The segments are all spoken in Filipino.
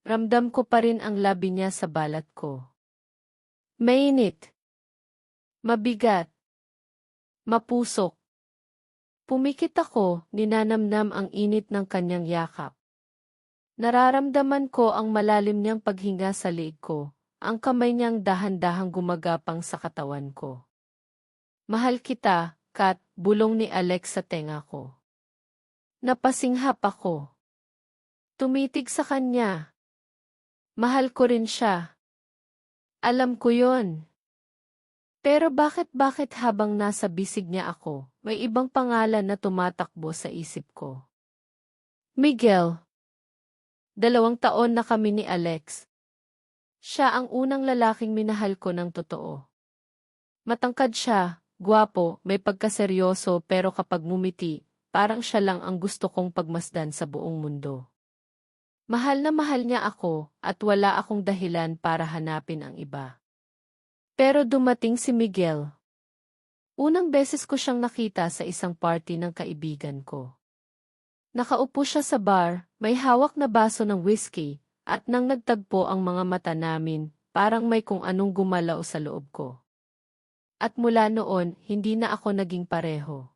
Ramdam ko pa rin ang labi niya sa balat ko. Mainit. Mabigat. Mapusok. Pumikit ako, ninanamnam ang init ng kanyang yakap. Nararamdaman ko ang malalim niyang paghinga sa liig ko, ang kamay niyang dahan-dahang gumagapang sa katawan ko. Mahal kita, Kat, bulong ni Alex sa tenga ko. Napasinghap ako. Tumitig sa kanya. Mahal ko rin siya. Alam ko yon. Pero bakit habang nasa bisig niya ako, may ibang pangalan na tumatakbo sa isip ko? Miguel. 2 taon na kami ni Alex. Siya ang unang lalaking minahal ko ng totoo. Matangkad siya, gwapo, may pagkaseryoso pero kapag ngumiti, parang siya lang ang gusto kong pagmasdan sa buong mundo. Mahal na mahal niya ako at wala akong dahilan para hanapin ang iba. Pero dumating si Miguel. Unang beses ko siyang nakita sa isang party ng kaibigan ko. Nakaupo siya sa bar, may hawak na baso ng whiskey, at nang nagtagpo ang mga mata namin, parang may kung anong gumalaw sa loob ko. At mula noon, hindi na ako naging pareho.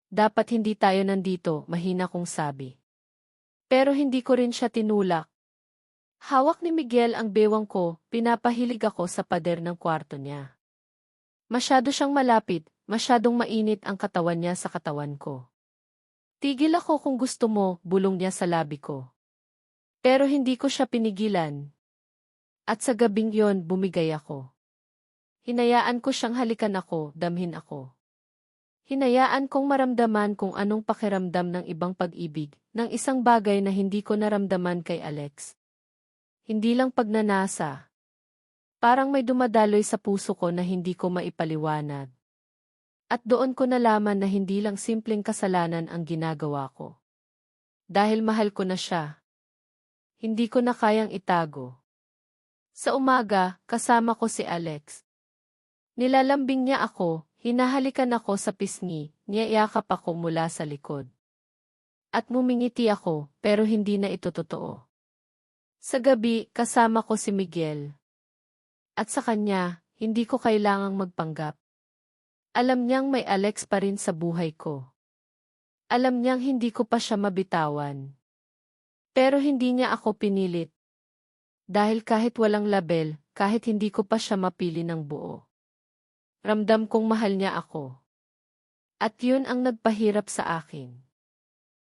Dapat hindi tayo nandito, mahina kong sabi. Pero hindi ko rin siya tinulak. Hawak ni Miguel ang bewang ko, pinapahilig ako sa pader ng kwarto niya. Masyado siyang malapit, masyadong mainit ang katawan niya sa katawan ko. Tigil ako kung gusto mo, bulong niya sa labi ko. Pero hindi ko siya pinigilan. At sa gabing yon, bumigay ako. Hinayaan ko siyang halikan ako, damhin ako. Hinayaan kong maramdaman kung anong pakiramdam ng ibang pag-ibig, ng isang bagay na hindi ko naramdaman kay Alex. Hindi lang pagnanasa. Parang may dumadaloy sa puso ko na hindi ko maipaliwanag. At doon ko nalaman na hindi lang simpleng kasalanan ang ginagawa ko. Dahil mahal ko na siya. Hindi ko na kayang itago. Sa umaga, kasama ko si Alex. Nilalambing niya ako, hinahalikan ako sa pisngi, niyayakap ako mula sa likod. At mumingiti ako, pero hindi na ito totoo. Sa gabi, kasama ko si Miguel. At sa kanya, hindi ko kailangang magpanggap. Alam niyang may Alex pa rin sa buhay ko. Alam niyang hindi ko pa siya mabitawan. Pero hindi niya ako pinilit. Dahil kahit walang label, kahit hindi ko pa siya mapili ng buo. Ramdam kong mahal niya ako. At yun ang nagpahirap sa akin.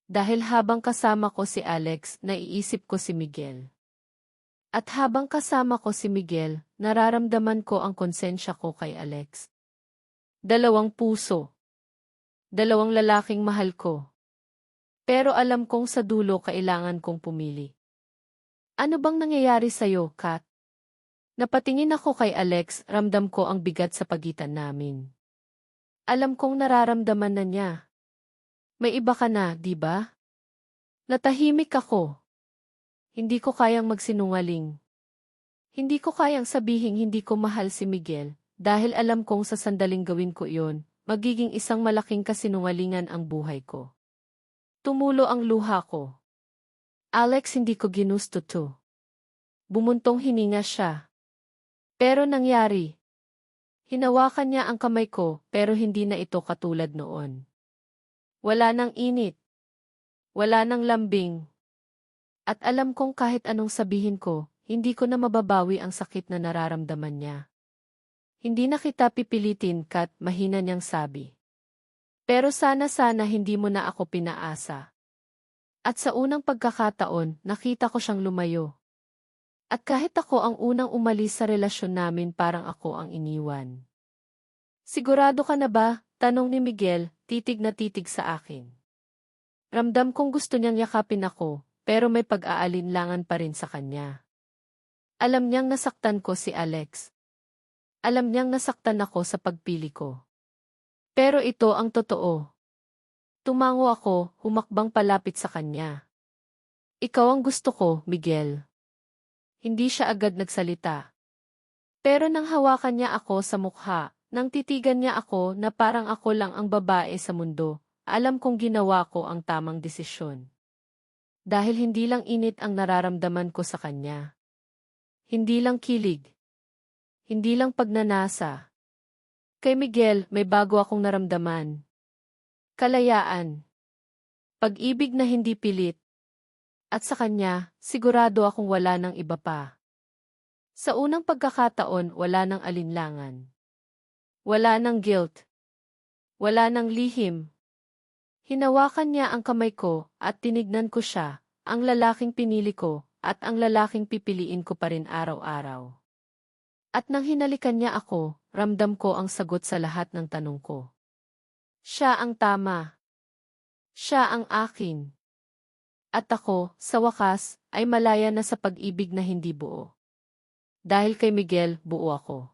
Dahil habang kasama ko si Alex, naiisip ko si Miguel. At habang kasama ko si Miguel, nararamdaman ko ang konsensya ko kay Alex. 2 puso. 2 lalaking mahal ko. Pero alam kong sa dulo kailangan kong pumili. Ano bang nangyayari sa'yo, Kat? Napatingin ako kay Alex, ramdam ko ang bigat sa pagitan namin. Alam kong nararamdaman na niya. May iba ka na, di ba? Natahimik ako. Hindi ko kayang magsinungaling. Hindi ko kayang sabihing hindi ko mahal si Miguel, dahil alam kong sa sandaling gawin ko iyon, magiging isang malaking kasinungalingan ang buhay ko. Tumulo ang luha ko. Alex, hindi ko ginusto to. Bumuntong hininga siya. Pero nangyari. Hinawakan niya ang kamay ko, pero hindi na ito katulad noon. Wala nang init. Wala nang lambing. At alam kong kahit anong sabihin ko, hindi ko na mababawi ang sakit na nararamdaman niya. Hindi na kita pipilitin, Kat, mahina niyang sabi. Pero sana hindi mo na ako pinaasa. At sa unang pagkakataon, nakita ko siyang lumayo. At kahit ako ang unang umalis sa relasyon namin, parang ako ang iniwan. Sigurado ka na ba? Tanong ni Miguel, titig na titig sa akin. Ramdam kong gusto niyang yakapin ako, pero may pag-aalinlangan pa rin sa kanya. Alam niyang nasaktan ko si Alex. Alam niyang nasaktan ako sa pagpili ko. Pero ito ang totoo. Tumango ako, humakbang palapit sa kanya. Ikaw ang gusto ko, Miguel. Hindi siya agad nagsalita. Pero nang hawakan niya ako sa mukha, nang titigan niya ako na parang ako lang ang babae sa mundo, alam kong ginawa ko ang tamang desisyon. Dahil hindi lang init ang nararamdaman ko sa kanya. Hindi lang kilig. Hindi lang pagnanasa. Kay Miguel, may bago akong naramdaman. Kalayaan. Pag-ibig na hindi pilit. At sa kanya, sigurado akong wala ng iba pa. Sa unang pagkakataon, wala ng alinlangan. Wala ng guilt. Wala ng lihim. Hinawakan niya ang kamay ko at tinignan ko siya, ang lalaking pinili ko, at ang lalaking pipiliin ko pa rin araw-araw. At nang hinalikan niya ako, ramdam ko ang sagot sa lahat ng tanong ko. Siya ang tama. Siya ang akin. At ako, sa wakas, ay malaya na sa pag-ibig na hindi buo. Dahil kay Miguel, buo ako.